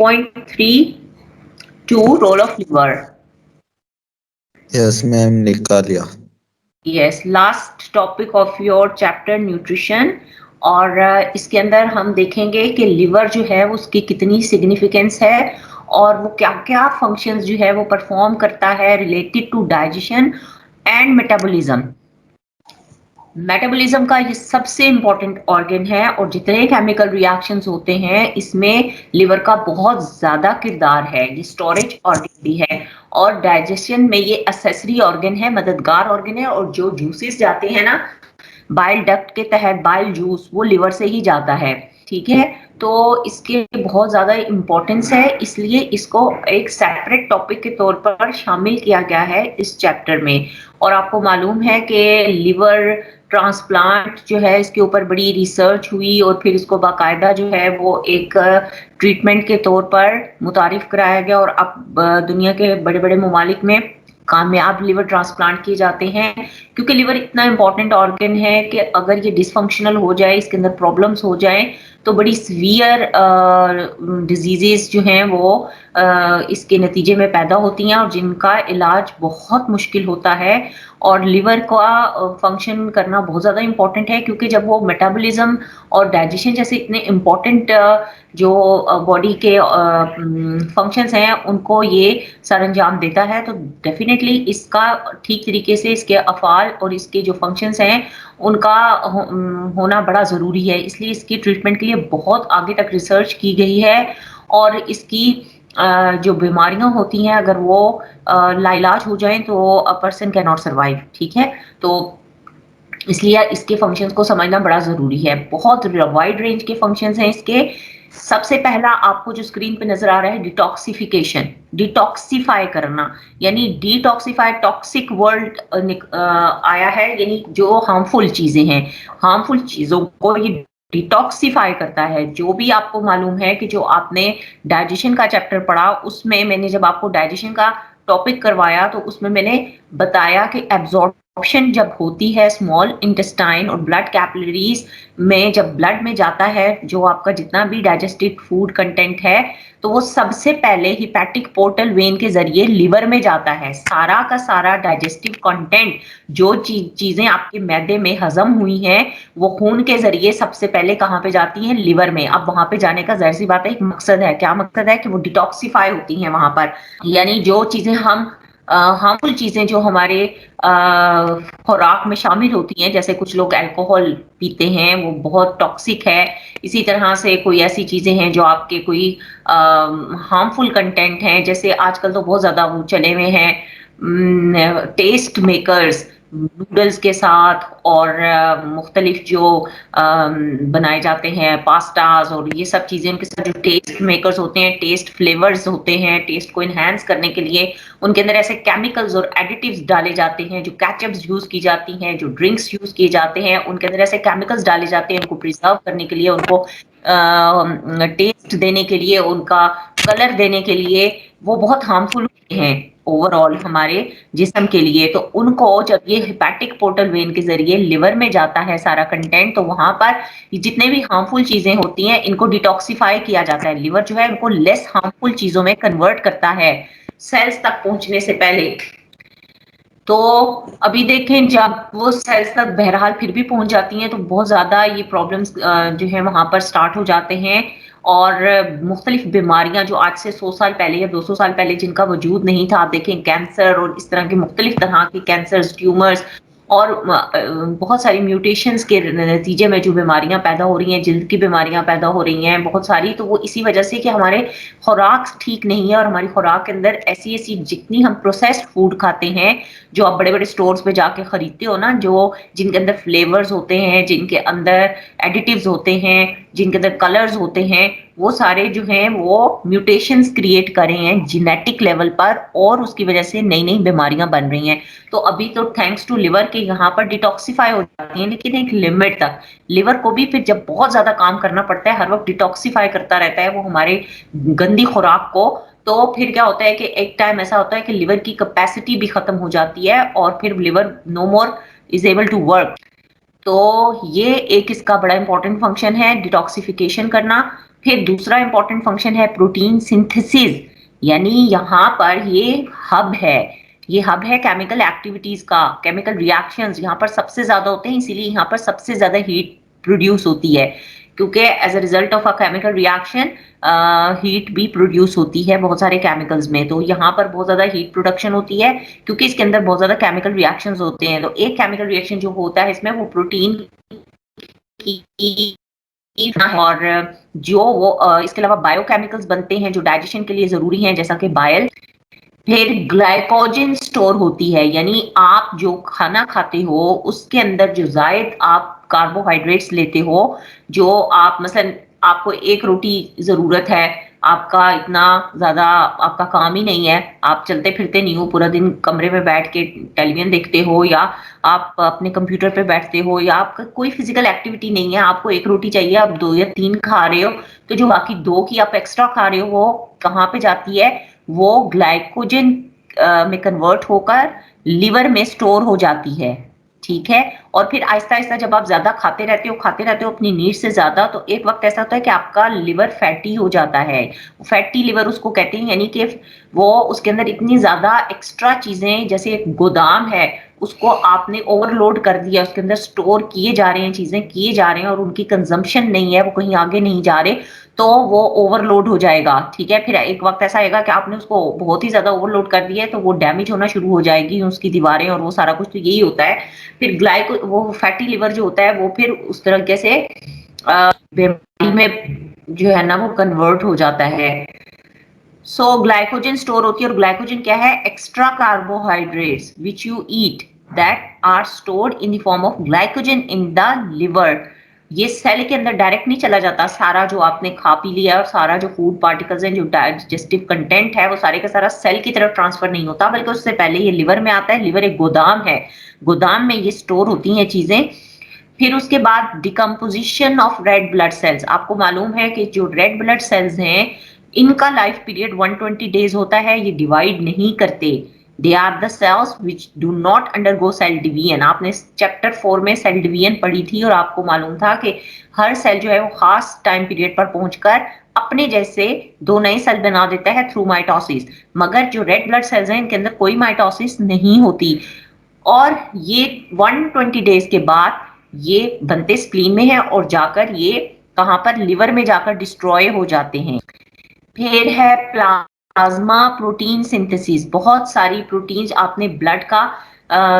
8.32 role of liver. Yes ma'am, निकाल लिया। Yes, last topic of your chapter nutrition. और इसके अंदर हम देखेंगे कि लिवर जो है वो उसकी कितनी सिग्निफिकेंस है और वो क्या क्या फंक्शंस जो है वो परफॉर्म करता है related to digestion and metabolism. Metabolism का ये सबसे इंपॉर्टेंट ऑर्गन है और जितने केमिकल रिएक्शंस होते हैं इसमें लिवर का बहुत ज्यादा किरदार है। ये स्टोरेज ऑर्गन भी है और डाइजेशन में ये एक्सेसरी ऑर्गन है, मददगार ऑर्गन है। और जो जूसेस जाते हैं ना बाइल डक्ट के तहत, बाइल जूस वो लिवर से ही जाता है। ठीक है, तो इसके बहुत ज्यादा इम्पोर्टेंस है, इसलिए इसको एक सेपरेट टॉपिक के तौर पर शामिल किया गया है इस चैप्टर में। और आपको मालूम है कि लिवर ट्रांसप्लांट जो है इसके ऊपर बड़ी रिसर्च हुई और फिर इसको बाकायदा जो है वो एक ट्रीटमेंट के तौर पर मुतारिफ कराया गया और अब दुनिया के बड़े बड़े ममालिक में कामयाब लिवर ट्रांसप्लांट किए जाते हैं। क्योंकि लिवर इतना इंपॉर्टेंट ऑर्गन है कि अगर ये डिसफंक्शनल हो जाए, इसके अंदर प्रॉब्लम्स हो जाए तो बड़ी सीवियर डिजीजेस जो हैं वो इसके नतीजे में पैदा होती हैं और जिनका इलाज बहुत मुश्किल होता है। और लिवर का फंक्शन करना बहुत ज़्यादा इम्पॉर्टेंट है क्योंकि जब वो मेटाबॉलिज्म और डाइजेशन जैसे इतने इम्पॉर्टेंट जो बॉडी के फंक्शंस हैं उनको ये सरअंजाम देता है, तो डेफिनेटली इसका ठीक तरीके से इसके अफ़ाल और इसके जो फंक्शंस हैं उनका होना बड़ा ज़रूरी है। इसलिए इसकी ट्रीटमेंट के लिए बहुत आगे तक रिसर्च की गई है और इसकी जो बीमारियां होती हैं अगर वो लाइलाज हो जाएं तो a person can not survive. ठीक है, तो इसलिए इसके फंक्शंस को समझना बड़ा ज़रूरी है। बहुत वाइड रेंज के फंक्शंस हैं इसके। सबसे पहला आपको जो स्क्रीन पे नजर आ रहा है डिटॉक्सिफिकेशन, डिटॉक्सिफाई करना, यानी डिटॉक्सिफाई टॉक्सिक वर्ड आया है, यानी जो हार्मफुल चीजें हैं, हार्मफुल चीजों को ये डिटॉक्सिफाई करता है। जो भी आपको मालूम है कि जो आपने डाइजेशन का चैप्टर पढ़ा उसमें मैंने जब आपको डाइजेशन का टॉपिक करवाया तो उसमें मैंने बताया कि एब्जॉर्प्शन जब होती है स्मॉल इंटेस्टाइन और ब्लड कैपिलरीज में, जब ब्लड में जाता है जो आपका जितना भी डाइजेस्टिव फूड कंटेंट है तो वो सबसे पहले हिपैटिक पोर्टल वेन के जरिए लिवर में जाता है। सारा का सारा डाइजेस्टिव कंटेंट जो चीजें आपके मैदे में हजम हुई हैं वो खून के जरिए सबसे पहले कहाँ पे जाती हैं? लिवर में। अब वहां पे जाने का जाहिर सी बात है एक मकसद है। क्या मकसद है? कि वो डिटॉक्सिफाई होती हैं वहां पर, यानी जो चीजें हम हार्मफुल चीजें जो हमारे खुराक में शामिल होती हैं, जैसे कुछ लोग अल्कोहल पीते हैं वो बहुत टॉक्सिक है। इसी तरह से कोई ऐसी चीजें हैं जो आपके कोई हार्मफुल कंटेंट हैं, जैसे आजकल तो बहुत ज्यादा वो चले हुए हैं टेस्ट मेकर्स नूडल्स के साथ और मुख्तलिफ जो बनाए जाते हैं पास्ताज और ये सब चीजें, उनके साथ जो टेस्ट मेकर्स होते हैं, टेस्ट फ्लेवर्स होते हैं, टेस्ट को इनहेंस करने के लिए उनके अंदर ऐसे केमिकल्स और एडिटिव्स डाले जाते हैं। जो केचप्स यूज की जाती हैं, जो ड्रिंक्स यूज किए जाते हैं, उनके अंदर ऐसे केमिकल्स डाले जाते हैं उनको प्रिजर्व करने के लिए, उनको टेस्ट देने के लिए, उनका कलर देने के लिए। वो बहुत हार्मफुल हैं ओवरऑल हमारे जिस्म के लिए। तो उनको जब ये हिपैटिक पोर्टल वेन के जरिए लिवर में जाता है सारा कंटेंट, तो वहां पर जितने भी हार्मफुल चीजें होती हैं इनको डिटॉक्सिफाई किया जाता है। लिवर जो है इनको लेस हार्मफुल चीजों में कन्वर्ट करता है सेल्स तक पहुंचने से पहले। तो अभी देखें जब वो सेल्स तक बहरहाल फिर भी पहुंच जाती हैं तो बहुत ज्यादा ये प्रॉब्लम्स जो है वहां पर स्टार्ट हो जाते हैं। और मुख्तलिफ बीमारियां जो आज से 100 साल पहले या 200 साल पहले जिनका वजूद नहीं था, आप देखें कैंसर और इस तरह के मुख्तलिफ तरह के कैंसर्स, ट्यूमर्स और बहुत सारी म्यूटेशंस के नतीजे में जो बीमारियां पैदा हो रही हैं, जल्द की बीमारियां पैदा हो रही हैं बहुत सारी, तो वो इसी वजह से कि हमारे खुराक ठीक नहीं है और हमारी खुराक के अंदर ऐसी ऐसी जितनी हम प्रोसेस्ड फूड खाते हैं जो आप बड़े बड़े स्टोर्स पे जाके खरीदते हो ना, जो जिनके अंदर फ्लेवर्स होते हैं, जिनके अंदर एडिटिव्स होते हैं, जिनके अंदर कलर्स होते हैं, वो सारे जो हैं वो म्यूटेशंस क्रिएट कर रहे हैं जेनेटिक लेवल पर और उसकी वजह से नई नई बीमारियां बन रही हैं। तो अभी तो थैंक्स टू लिवर के यहाँ पर डिटॉक्सिफाई हो जाती हैं, लेकिन एक लिमिट तक। लिवर को भी फिर जब बहुत ज्यादा काम करना पड़ता है, हर वक्त डिटॉक्सिफाई करता रहता है वो हमारे गंदी खुराक को, तो फिर क्या होता है कि एक टाइम ऐसा होता है कि लिवर की कैपेसिटी भी खत्म हो जाती है और फिर liver no more is able to work. तो ये एक इसका बड़ा इंपॉर्टेंट फंक्शन है डिटॉक्सिफिकेशन करना। फिर दूसरा इंपॉर्टेंट फंक्शन है प्रोटीन सिंथेसिस, यानी यहाँ पर ये हब है केमिकल एक्टिविटीज का, केमिकल रिएक्शंस यहाँ पर सबसे ज्यादा होते हैं, इसीलिए यहाँ पर सबसे ज्यादा हीट प्रोड्यूस होती है, क्योंकि as a result of a chemical reaction heat भी प्रोड्यूस होती है बहुत सारे केमिकल्स में। तो यहाँ पर बहुत ज्यादा हीट प्रोडक्शन होती है क्योंकि इसके अंदर बहुत ज्यादा केमिकल रिएक्शंस होते हैं। तो एक केमिकल रिएक्शन जो होता है इसमें वो प्रोटीन की और जो वो इसके अलावा बायोकेमिकल्स बनते हैं जो डाइजेशन के लिए जरूरी हैं, जैसा कि बाइल। फिर ग्लाइकोजन स्टोर होती है, यानी आप जो खाना खाते हो उसके अंदर जो जायद आप कार्बोहाइड्रेट्स लेते हो, जो आप मसलन आपको एक रोटी जरूरत है, आपका इतना ज्यादा आपका काम ही नहीं है, आप चलते फिरते नहीं हो, पूरा दिन कमरे में बैठ के टेलीविजन देखते हो या आप अपने कंप्यूटर पे बैठते हो या आपका कोई फिजिकल एक्टिविटी नहीं है, आपको एक रोटी चाहिए, आप 2 या 3 खा रहे हो, तो जो बाकी 2 की आप एक्स्ट्रा खा रहे हो वो कहाँ पे जाती है, वो ग्लाइकोजन में कन्वर्ट होकर लिवर में स्टोर हो जाती है। ठीक है, और फिर आहिस्ता आहिस्ता जब आप ज्यादा खाते रहते हो अपनी नीड से ज्यादा, तो एक वक्त ऐसा होता है कि आपका लिवर फैटी हो जाता है। फैटी लिवर उसको कहते हैं, यानी कि वो उसके अंदर इतनी ज्यादा एक्स्ट्रा चीजें, जैसे एक गोदाम है उसको आपने ओवरलोड कर दिया, उसके अंदर स्टोर किए जा रहे हैं, चीजें किए जा रहे हैं और उनकी कंजम्पशन नहीं है, वो कहीं आगे नहीं जा रहे, तो वो ओवरलोड हो जाएगा। ठीक है, फिर एक वक्त ऐसा आएगा कि आपने उसको बहुत ही ज्यादा ओवरलोड कर दिया है, तो वो डैमेज होना शुरू हो जाएगी उसकी दीवारें और वो सारा कुछ, तो यही होता है। फिर वो फैटी लिवर जो होता है वो फिर उस तरीके से बीमारी में जो है ना वो कन्वर्ट हो जाता है। सो ग्लाइकोजन स्टोर होती है, और ग्लाइकोजन क्या है, extra carbohydrates which you eat that are stored in the form of glycogen in the liver. ये सेल के अंदर डायरेक्ट नहीं चला जाता, सारा जो आपने खा पी लिया और सारा जो फूड पार्टिकल्स हैं, जो डाइजेस्टिव कंटेंट है, वो सारे का सारा सेल की तरफ ट्रांसफर नहीं होता, बल्कि उससे पहले ये लिवर में आता है। लिवर एक गोदाम है, गोदाम में ये स्टोर होती हैं चीजें। फिर उसके बाद decomposition of red blood cells. आपको मालूम है कि जो रेड ब्लड सेल्स हैं इनका लाइफ पीरियड 120 डेज होता है, ये डिवाइड नहीं करते। They are the cells which do not undergo cell division. आपने चैप्टर 4 में सेल डिवीजन पढ़ी थी और आपको मालूम था कि हर सेल जो है वो खास टाइम पीरियड पर पहुंचकर अपने जैसे 2 नए सेल बना देता है थ्रू माइटोसिस, मगर जो रेड ब्लड सेल्स हैं इनके अंदर कोई माइटोसिस नहीं होती, और ये 120 डेज के बाद ये बनते स्प्लीन में है और जाकर ये कहां पर, लिवर में जाकर डिस्ट्रॉय हो जाते हैं। फिर है प्लाज्मा प्रोटीन सिंथेसिस। बहुत सारी प्रोटीन्स आपने ब्लड का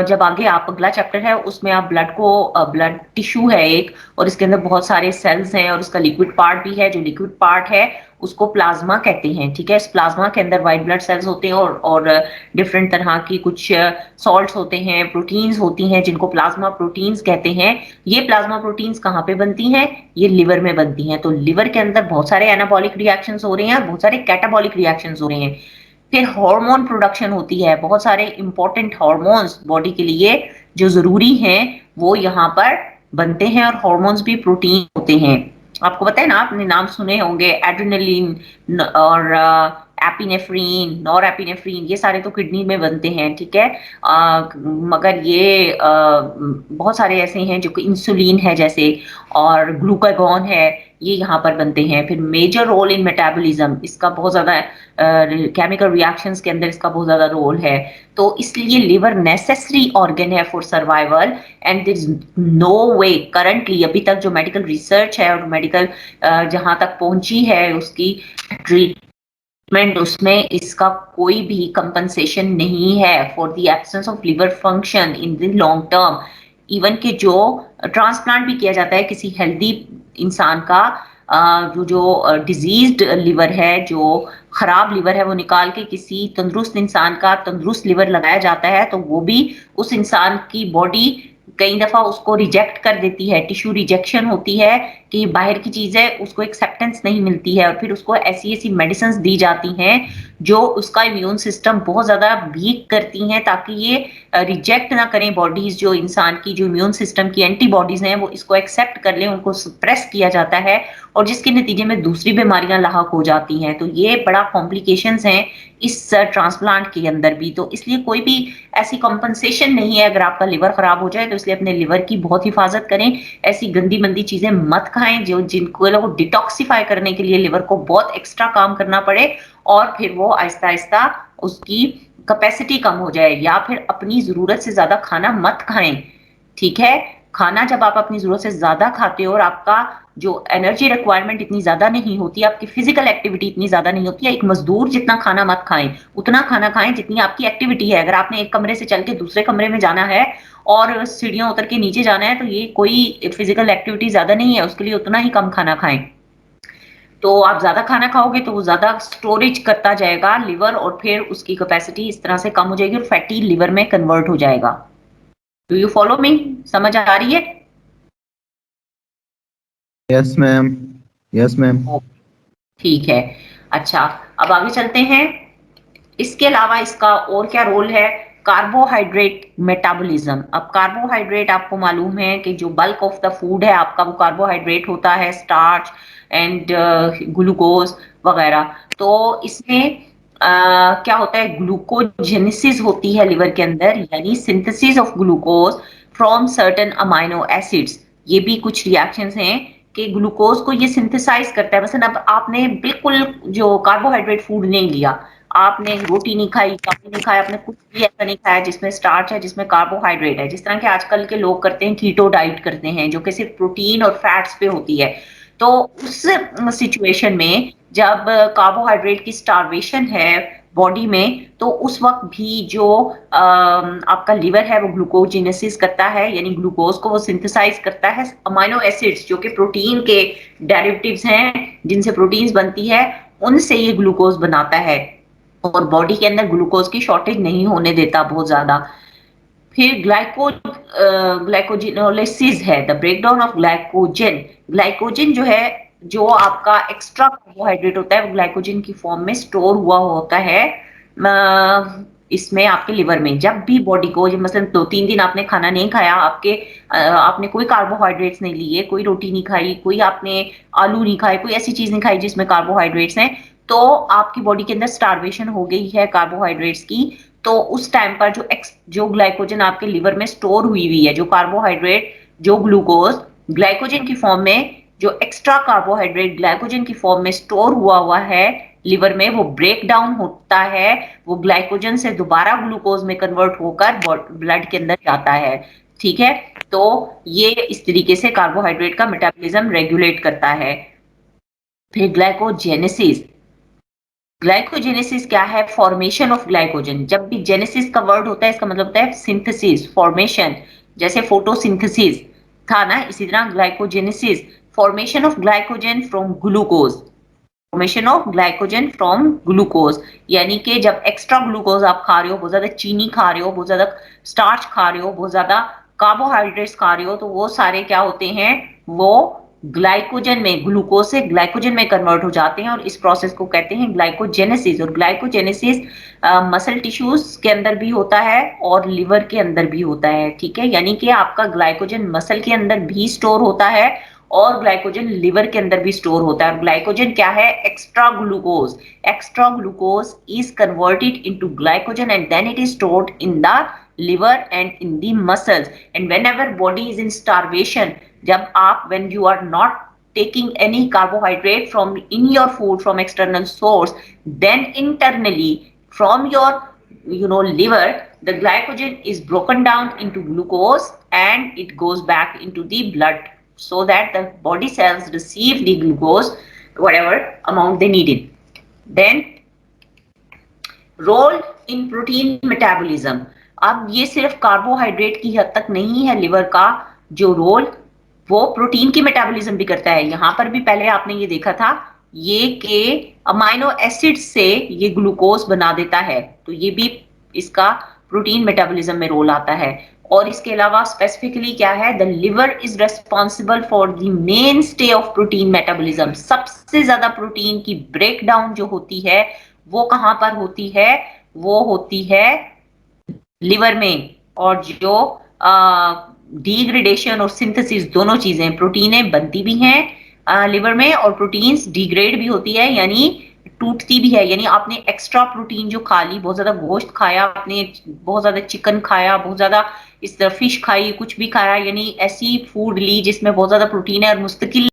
जब आगे आप अगला चैप्टर है उसमें आप ब्लड को, ब्लड टिश्यू है एक, और इसके अंदर बहुत सारे सेल्स हैं और इसका लिक्विड पार्ट भी है, जो लिक्विड पार्ट है उसको प्लाज्मा कहते हैं। ठीक है, इस प्लाज्मा के अंदर व्हाइट ब्लड सेल्स होते हैं और डिफरेंट तरह की कुछ सॉल्ट्स होते हैं, प्रोटीन्स होती हैं जिनको प्लाज्मा प्रोटीन्स कहते हैं। ये प्लाज्मा प्रोटीन्स कहाँ पे बनती हैं, ये लिवर में बनती हैं। तो लिवर के अंदर बहुत सारे एनाबॉलिक रिएक्शंस हो रहे हैं, बहुत सारे कैटाबॉलिक रिएक्शंस हो रहे हैं। फिर हार्मोन प्रोडक्शन होती है, बहुत सारे इंपॉर्टेंट हार्मोन्स बॉडी के लिए जो जरूरी हैं वो यहाँ पर बनते हैं, और हार्मोन्स भी प्रोटीन होते हैं। आपको पता है ना, आपने नाम सुने होंगे, एड्रेनलिन और एपिनेफ्रीन, नॉर एपिनेफ्रीन, ये सारे तो किडनी में बनते हैं। ठीक है, मगर ये बहुत सारे ऐसे हैं जो कि इंसुलिन है जैसे, और ग्लूकागॉन है, ये यहाँ पर बनते हैं। फिर मेजर रोल इन मेटाबॉलिज्म, इसका बहुत ज्यादा केमिकल रिएक्शंस के अंदर इसका बहुत ज्यादा रोल है। तो इसलिए लिवर नेसेसरी ऑर्गन है for survival, and there is no way currently, अभी तक जो मेडिकल रिसर्च है और मेडिकल जहां तक पहुंची है उसकी ट्रीटमेंट, उसमें इसका कोई भी कंपनसेशन नहीं है for the absence of liver function in the long term. Even के जो ट्रांसप्लांट भी किया जाता है किसी हेल्दी इंसान का, जो डिजीज्ड लिवर है, जो खराब लिवर है, वो निकाल के किसी तंदुरुस्त इंसान का तंदुरुस्त लिवर लगाया जाता है, तो वो भी उस इंसान की बॉडी कई दफा उसको रिजेक्ट कर देती है, टिश्यू रिजेक्शन होती है कि बाहर की चीज है, उसको एक्सेप्टेंस नहीं मिलती है, और फिर उसको ऐसी ऐसी मेडिसिन दी जाती हैं जो उसका इम्यून सिस्टम बहुत ज्यादा वीक करती हैं, ताकि ये रिजेक्ट ना करें बॉडीज, जो इंसान की जो इम्यून सिस्टम की एंटीबॉडीज हैं वो इसको एक्सेप्ट कर लें, उनको सप्रेस किया जाता है और जिसके नतीजे में दूसरी बीमारियां लाक हो जाती हैं। तो ये बड़ा कॉम्प्लिकेशंस हैं इस ट्रांसप्लांट के अंदर भी। तो इसलिए कोई भी ऐसी कॉम्पनसेशन नहीं है अगर आपका लिवर खराब हो जाए, तो इसलिए अपने लिवर की बहुत हिफाजत करें। ऐसी गंदी मंदी चीजें मत खाएं जो जिनको लोग डिटॉक्सिफाई करने के लिए लिवर को बहुत एक्स्ट्रा काम करना पड़े और फिर वो आहिस्ता आहिस्ता उसकी कैपेसिटी कम हो जाए। या फिर अपनी जरूरत से ज्यादा खाना मत खाएं, ठीक है। खाना जब आप अपनी जरूरत से ज्यादा खाते हो और आपका जो एनर्जी रिक्वायरमेंट इतनी ज्यादा नहीं होती, आपकी फिजिकल एक्टिविटी इतनी ज्यादा नहीं होती है, एक मजदूर जितना खाना मत खाएं, उतना खाना खाएं जितनी आपकी एक्टिविटी है। अगर आपने एक कमरे से चल के दूसरे कमरे में जाना है और सीढ़ियां उतर के नीचे जाना है, तो ये कोई फिजिकल एक्टिविटी ज्यादा नहीं है, उसके लिए उतना ही कम खाना खाएं। तो आप ज्यादा खाना खाओगे तो वो ज्यादा स्टोरेज करता जाएगा लिवर, और फिर उसकी कैपेसिटी इस तरह से कम हो जाएगी और फैटी लिवर में कन्वर्ट हो जाएगा। Do you follow me? समझ आ रही है? Yes ma'am, yes ma'am. ठीक है। अच्छा, अब आगे चलते हैं। इसके अलावा इसका और क्या रोल है? Carbohydrate metabolism. अब कार्बोहाइड्रेट आपको मालूम है कि जो बल्क ऑफ द फूड है आपका वो कार्बोहाइड्रेट होता है, स्टार्च एंड ग्लूकोज वगैरह। तो इसमें क्या होता है, ग्लूकोजेनेसिस होती है लिवर के अंदर, यानी synthesis of glucose from certain amino acids. ये भी कुछ रिएक्शंस हैं कि ग्लूकोज को ये सिंथेसाइज करता है। मसलन अब आपने बिल्कुल जो कार्बोहाइड्रेट फूड नहीं लिया, आपने रोटी नहीं खाई, चावल नहीं खाया, आपने कुछ भी ऐसा नहीं खाया जिसमें स्टार्च है, जिसमें कार्बोहाइड्रेट है, जिस तरह के आजकल के लोग करते हैं, कीटो डाइट करते हैं जो कि सिर्फ प्रोटीन और फैट्स पे होती है। तो उस सिचुएशन में जब कार्बोहाइड्रेट की स्टार्वेशन है बॉडी में, तो उस वक्त भी जो आपका लिवर है वो ग्लूकोजेनेसिस करता है, यानी ग्लूकोज को वो सिंथेसाइज करता है। अमाइनो एसिड्स जो कि प्रोटीन के डेरिवेटिव्स हैं, जिनसे प्रोटीन्स बनती है, उनसे ये ग्लूकोज बनाता है और बॉडी के अंदर ग्लूकोज की शॉर्टेज नहीं होने देता बहुत ज्यादा। फिर ग्लाइकोजिनोलिसिस है, the breakdown of glycogen. Glycogen जो है, जो आपका एक्स्ट्रा कार्बोहाइड्रेट होता है, वो ग्लाइकोजन की फॉर्म में स्टोर हुआ होता है इसमें आपके लिवर में। जब भी बॉडी को, मतलब 2-3 दिन आपने खाना नहीं खाया, आपने कोई कार्बोहाइड्रेट्स नहीं लिए, कोई रोटी नहीं खाई, कोई आपने आलू नहीं खाए, कोई ऐसी चीज नहीं खाई जिसमें कार्बोहाइड्रेट्स हैं, तो आपकी बॉडी के अंदर स्टार्वेशन हो गई है कार्बोहाइड्रेट्स की। तो उस टाइम पर जो ग्लाइकोजन आपके लिवर में स्टोर हुई है, जो कार्बोहाइड्रेट, जो ग्लूकोज ग्लाइकोजन की फॉर्म में, जो एक्स्ट्रा कार्बोहाइड्रेट ग्लाइकोजन की फॉर्म में स्टोर हुआ है लिवर में, वो ब्रेक डाउन होता है, वो ग्लाइकोजन से दोबारा ग्लूकोज में कन्वर्ट होकर ब्लड के अंदर जाता है, ठीक है। तो ये इस तरीके से कार्बोहाइड्रेट का मेटाबॉलिज्म रेगुलेट करता है। फिर ग्लाइकोजेनेसिस। ग्लाइकोजेनेसिस क्या है? Formation of glycogen. जब भी जेनेसिस का वर्ड होता है, इसका मतलब होता है सिंथेसिस, फॉर्मेशन। जैसे फोटोसिंथेसिस था ना, इसी तरह glycogenesis, formation of glycogen from glucose. Formation of glycogen from glucose, यानी कि जब एक्स्ट्रा ग्लूकोज आप खा रहे हो, बहुत ज्यादा चीनी खा रहे हो, बहुत ज्यादा स्टार्च खा रहे हो, बहुत ज्यादा कार्बोहाइड्रेट्स खा रहे हो, तो वो सारे क्या होते हैं, वो ग्लाइकोजन में, ग्लूकोज से ग्लाइकोजन में कन्वर्ट हो जाते हैं और इस प्रोसेस को कहते हैं ग्लाइकोजेनेसिस। और ग्लाइकोजेनेसिस मसल टिश्यूज के अंदर भी होता है और लिवर के अंदर भी होता है, ठीक है। यानी कि आपका ग्लाइकोजन मसल के अंदर भी स्टोर होता है और ग्लाइकोजन लिवर के अंदर भी स्टोर होता है। और ग्लाइकोजन क्या है? Extra glucose. Extra glucose is converted into glycogen and then it is stored in the liver and in the muscles, and whenever body is in starvation, जब आप when you are not taking any carbohydrate from in your food from external source, then internally from your liver, the glycogen is broken down into glucose and it goes back into the blood so that the body cells receive the glucose whatever amount they needed. Then role in protein metabolism. अब ये सिर्फ carbohydrate की हद तक नहीं है, liver का जो रोल वो प्रोटीन की मेटाबॉलिज्म भी करता है। यहां पर भी पहले आपने ये देखा था ये कि अमाइनो एसिड से ये ग्लूकोज बना देता है, तो ये भी इसका प्रोटीन मेटाबॉलिज्म में रोल आता है। और इसके अलावा स्पेसिफिकली क्या है, the liver is responsible for the main stay of protein metabolism. सबसे ज्यादा प्रोटीन की ब्रेकडाउन जो होती है वो कहाँ पर होती है? वो होती है लिवर में। और जो डिग्रेडेशन और सिंथेसिस दोनों चीजें, प्रोटीनें बनती भी हैं लिवर में और प्रोटीन्स डिग्रेड भी होती है, यानी टूटती भी है। यानी आपने एक्स्ट्रा प्रोटीन जो खा ली, बहुत ज्यादा गोश्त खाया आपने, बहुत ज्यादा चिकन खाया, बहुत ज्यादा इस तरह फिश खाई, कुछ भी खाया, यानी ऐसी फूड ली जिसमें बहुत ज्यादा प्रोटीन है और मुस्तकिल